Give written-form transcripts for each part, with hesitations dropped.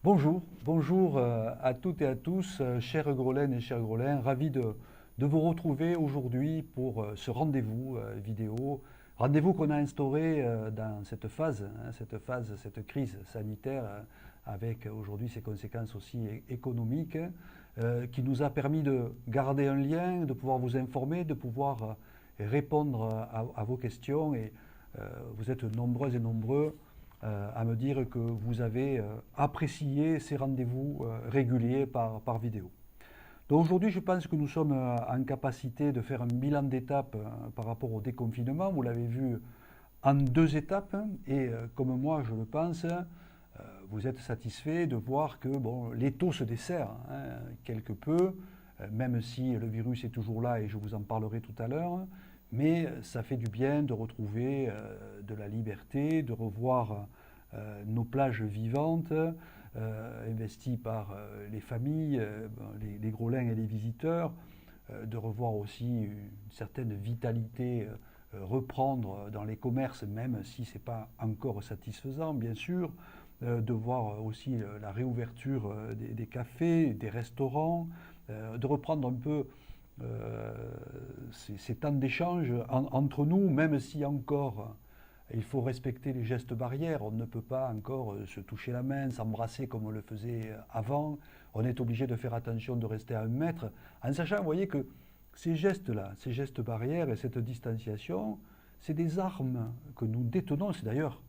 Bonjour à toutes et à tous, chers Grolènes et chers Grolins, ravi de vous retrouver aujourd'hui pour ce rendez-vous vidéo, rendez-vous qu'on a instauré dans cette phase, cette crise sanitaire, avec aujourd'hui ses conséquences aussi économiques, qui nous a permis de garder un lien, de pouvoir vous informer, de pouvoir répondre à vos questions et vous êtes nombreuses et nombreux à me dire que vous avez apprécié ces rendez-vous réguliers par vidéo. Donc aujourd'hui, je pense que nous sommes en capacité de faire un bilan d'étape par rapport au déconfinement. Vous l'avez vu en deux étapes et comme moi, je le pense, vous êtes satisfait de voir que bon, l'étau se dessert quelque peu, même si le virus est toujours là et je vous en parlerai tout à l'heure. Mais ça fait du bien de retrouver de la liberté, de revoir nos plages vivantes, investies par les familles, les Grolins et les visiteurs, de revoir aussi une certaine vitalité reprendre dans les commerces, même si ce n'est pas encore satisfaisant, bien sûr, de voir aussi la réouverture des cafés, des restaurants, de reprendre un peu ces temps d'échange entre nous, même si encore il faut respecter les gestes barrières. On ne peut pas encore se toucher la main, s'embrasser comme on le faisait avant. On est obligé de faire attention de rester à 1 mètre, en sachant, vous voyez, que ces gestes-là, ces gestes barrières et cette distanciation, c'est des armes que nous détenons. C'est d'ailleurs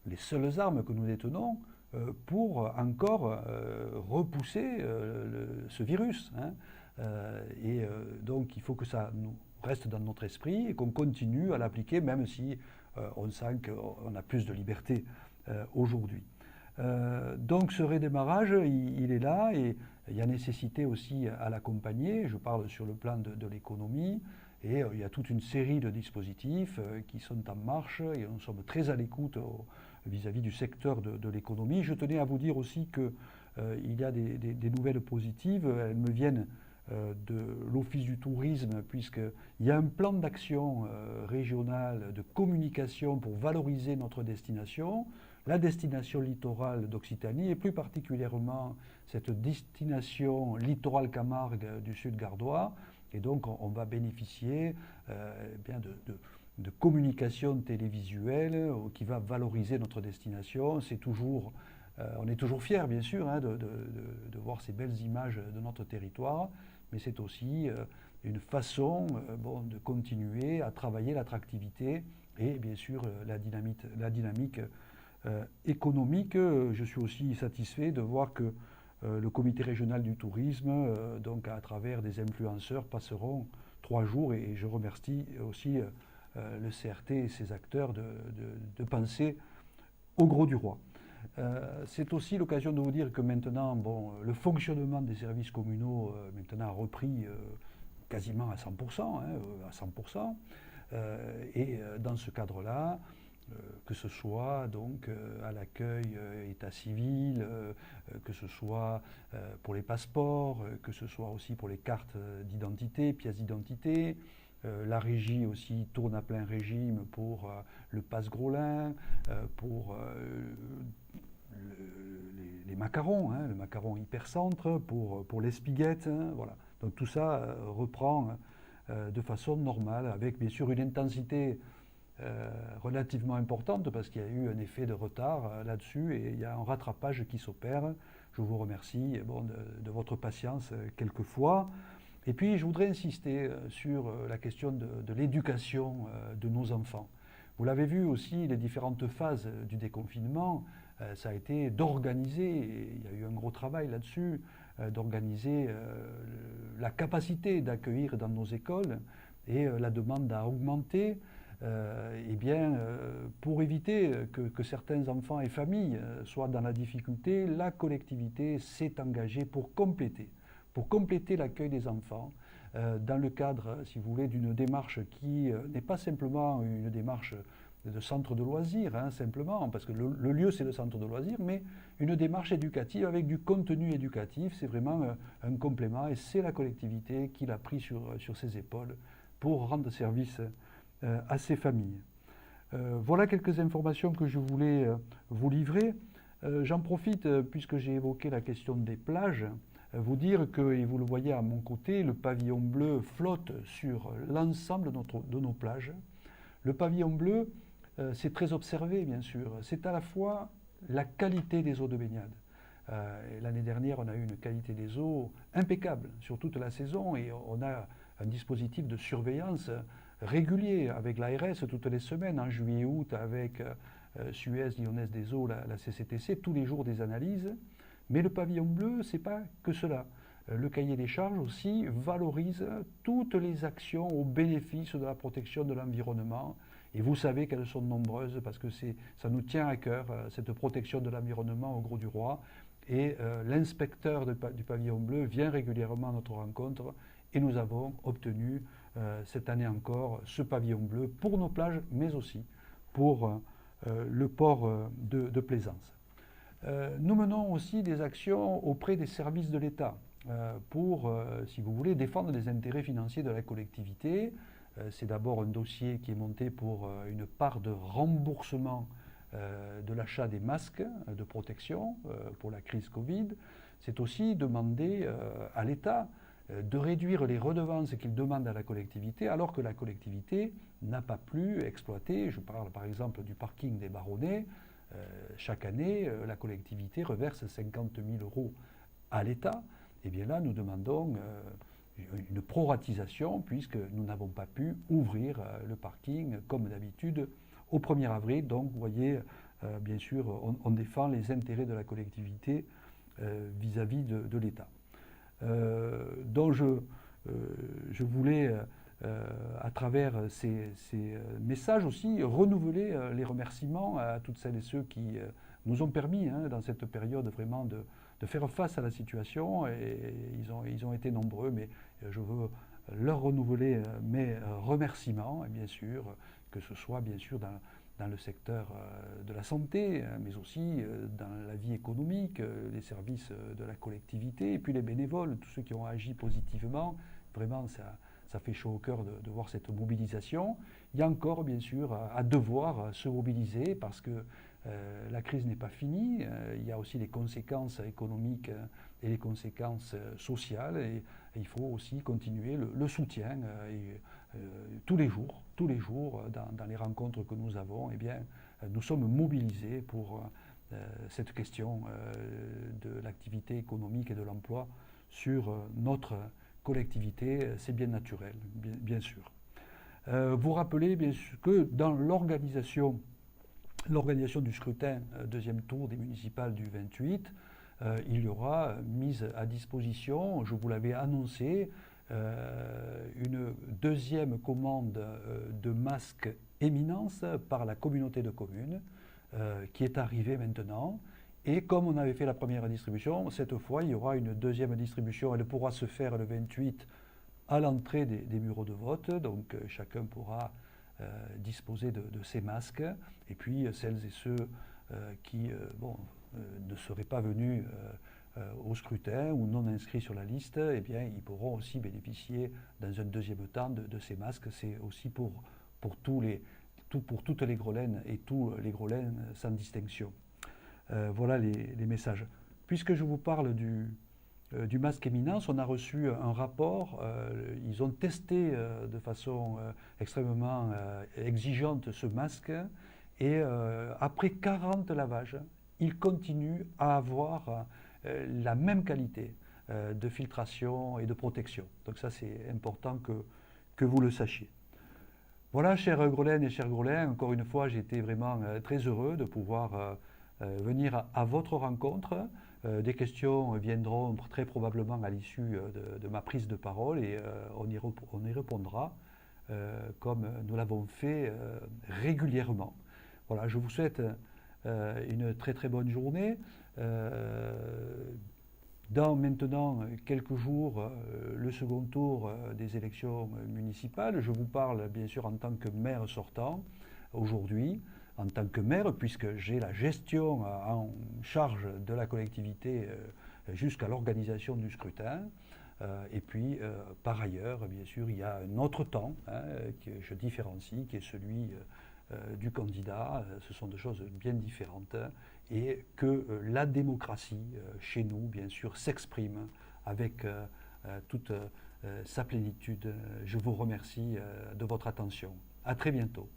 les seules armes que nous détenons pour encore repousser ce virus. Donc il faut que ça nous reste dans notre esprit et qu'on continue à l'appliquer, même si on sent qu'on a plus de liberté aujourd'hui. Donc ce redémarrage, il est là et il y a nécessité aussi à l'accompagner. Je parle sur le plan de l'économie et il y a toute une série de dispositifs qui sont en marche et nous sommes très à l'écoute vis-à-vis du secteur de l'économie. Je tenais à vous dire aussi qu'il y a des nouvelles positives. Elles me viennent de l'Office du tourisme, puisqu'il y a un plan d'action régional de communication pour valoriser notre destination, la destination littorale d'Occitanie, et plus particulièrement cette destination littorale Camargue du sud gardois. Et donc on va bénéficier bien de communication télévisuelle qui va valoriser notre destination. On est toujours fiers, bien sûr, de voir ces belles images de notre territoire, mais c'est aussi une façon de continuer à travailler l'attractivité et, bien sûr, la dynamique économique. Je suis aussi satisfait de voir que le comité régional du tourisme, donc à travers des influenceurs, passeront 3 jours et je remercie aussi le CRT et ses acteurs de penser au gros du roi. C'est aussi l'occasion de vous dire que maintenant, le fonctionnement des services communaux maintenant a repris quasiment à 100%, à 100%. Et dans ce cadre-là, que ce soit donc à l'accueil état civil, que ce soit pour les passeports, que ce soit aussi pour les cartes d'identité, pièces d'identité. La régie aussi tourne à plein régime pour le passe Grolin, pour les macarons, le macaron hypercentre, pour l'espiguette. Voilà. Donc tout ça reprend de façon normale, avec bien sûr une intensité relativement importante, parce qu'il y a eu un effet de retard là-dessus, et il y a un rattrapage qui s'opère. Je vous remercie de votre patience quelquefois. Et puis je voudrais insister sur la question de l'éducation de nos enfants. Vous l'avez vu aussi, les différentes phases du déconfinement, ça a été d'organiser, et il y a eu un gros travail là-dessus, d'organiser la capacité d'accueillir dans nos écoles, et la demande a augmenté. Pour éviter que certains enfants et familles soient dans la difficulté, la collectivité s'est engagée pour compléter l'accueil des enfants dans le cadre, si vous voulez, d'une démarche qui n'est pas simplement une démarche de centre de loisirs, simplement, parce que le lieu c'est le centre de loisirs, mais une démarche éducative avec du contenu éducatif. C'est vraiment un complément et c'est la collectivité qui l'a pris sur ses épaules pour rendre service à ces familles. Voilà quelques informations que je voulais vous livrer. J'en profite, puisque j'ai évoqué la question des plages, vous dire que, et vous le voyez à mon côté, le pavillon bleu flotte sur l'ensemble de nos plages. Le pavillon bleu, c'est très observé, bien sûr. C'est à la fois la qualité des eaux de baignade. L'année dernière, on a eu une qualité des eaux impeccable sur toute la saison et on a un dispositif de surveillance régulier avec l'ARS toutes les semaines, en juillet-août, avec Suez, Lyonnaise des Eaux, la CCTC, tous les jours des analyses. Mais le pavillon bleu, ce n'est pas que cela. Le cahier des charges aussi valorise toutes les actions au bénéfice de la protection de l'environnement. Et vous savez qu'elles sont nombreuses parce que ça nous tient à cœur, cette protection de l'environnement au Grau du Roi. Et l'inspecteur du pavillon bleu vient régulièrement à notre rencontre et nous avons obtenu cette année encore ce pavillon bleu pour nos plages, mais aussi pour le port de Plaisance. Nous menons aussi des actions auprès des services de l'État pour, si vous voulez, défendre les intérêts financiers de la collectivité. C'est d'abord un dossier qui est monté pour une part de remboursement de l'achat des masques de protection pour la crise Covid. C'est aussi demander à l'État de réduire les redevances qu'il demande à la collectivité alors que la collectivité n'a pas pu exploiter. Je parle par exemple du parking des Baronnets. Chaque année, la collectivité reverse 50 000 € à l'État. Et bien là, nous demandons une proratisation puisque nous n'avons pas pu ouvrir le parking comme d'habitude au 1er avril. Donc, vous voyez, bien sûr, on défend les intérêts de la collectivité vis-à-vis de l'État. Donc, je voulais, à travers ces messages aussi, renouveler les remerciements à toutes celles et ceux qui nous ont permis, dans cette période, vraiment de faire face à la situation. Et ils ont été nombreux, mais je veux leur renouveler mes remerciements, bien sûr, que ce soit bien sûr dans le secteur de la santé, mais aussi dans la vie économique, les services de la collectivité, et puis les bénévoles, tous ceux qui ont agi positivement. Vraiment, ça fait chaud au cœur de voir cette mobilisation. Il y a encore, bien sûr, à devoir se mobiliser parce que la crise n'est pas finie. Il y a aussi les conséquences économiques et les conséquences sociales. Et il faut aussi continuer le soutien. Tous les jours, dans les rencontres que nous avons, eh bien, nous sommes mobilisés pour cette question de l'activité économique et de l'emploi sur notre collectivité. C'est bien naturel, bien sûr. Vous rappelez bien sûr que dans l'organisation du scrutin deuxième tour des municipales du 28, il y aura mise à disposition, je vous l'avais annoncé, une deuxième commande de masques Éminence par la communauté de communes qui est arrivée maintenant. Et comme on avait fait la première distribution, cette fois il y aura une deuxième distribution. Elle pourra se faire le 28 à l'entrée des bureaux de vote, donc chacun pourra disposer de ces masques. Et puis celles et ceux qui ne seraient pas venus au scrutin ou non inscrits sur la liste, eh bien, ils pourront aussi bénéficier dans un deuxième temps de ces masques. C'est aussi pour toutes les Grolaines et tous les Grolaines sans distinction. Voilà les messages. Puisque je vous parle du masque Éminence, on a reçu un rapport. Ils ont testé de façon extrêmement exigeante ce masque et après 40 lavages, il continue à avoir la même qualité de filtration et de protection. Donc ça, c'est important que vous le sachiez. Voilà, chères Grolaines et chers Grolains, encore une fois, j'ai été vraiment très heureux de pouvoir venir à votre rencontre. Des questions viendront très probablement à l'issue de ma prise de parole et on y répondra comme nous l'avons fait régulièrement. Voilà, je vous souhaite une très très bonne journée. Dans maintenant quelques jours, le second tour des élections municipales. Je vous parle bien sûr en tant que maire sortant aujourd'hui, en tant que maire, puisque j'ai la gestion en charge de la collectivité jusqu'à l'organisation du scrutin. Et puis, par ailleurs, bien sûr, il y a un autre temps que je différencie, qui est celui du candidat. Ce sont deux choses bien différentes. et que la démocratie, chez nous, bien sûr, s'exprime avec toute sa plénitude. Je vous remercie de votre attention. À très bientôt.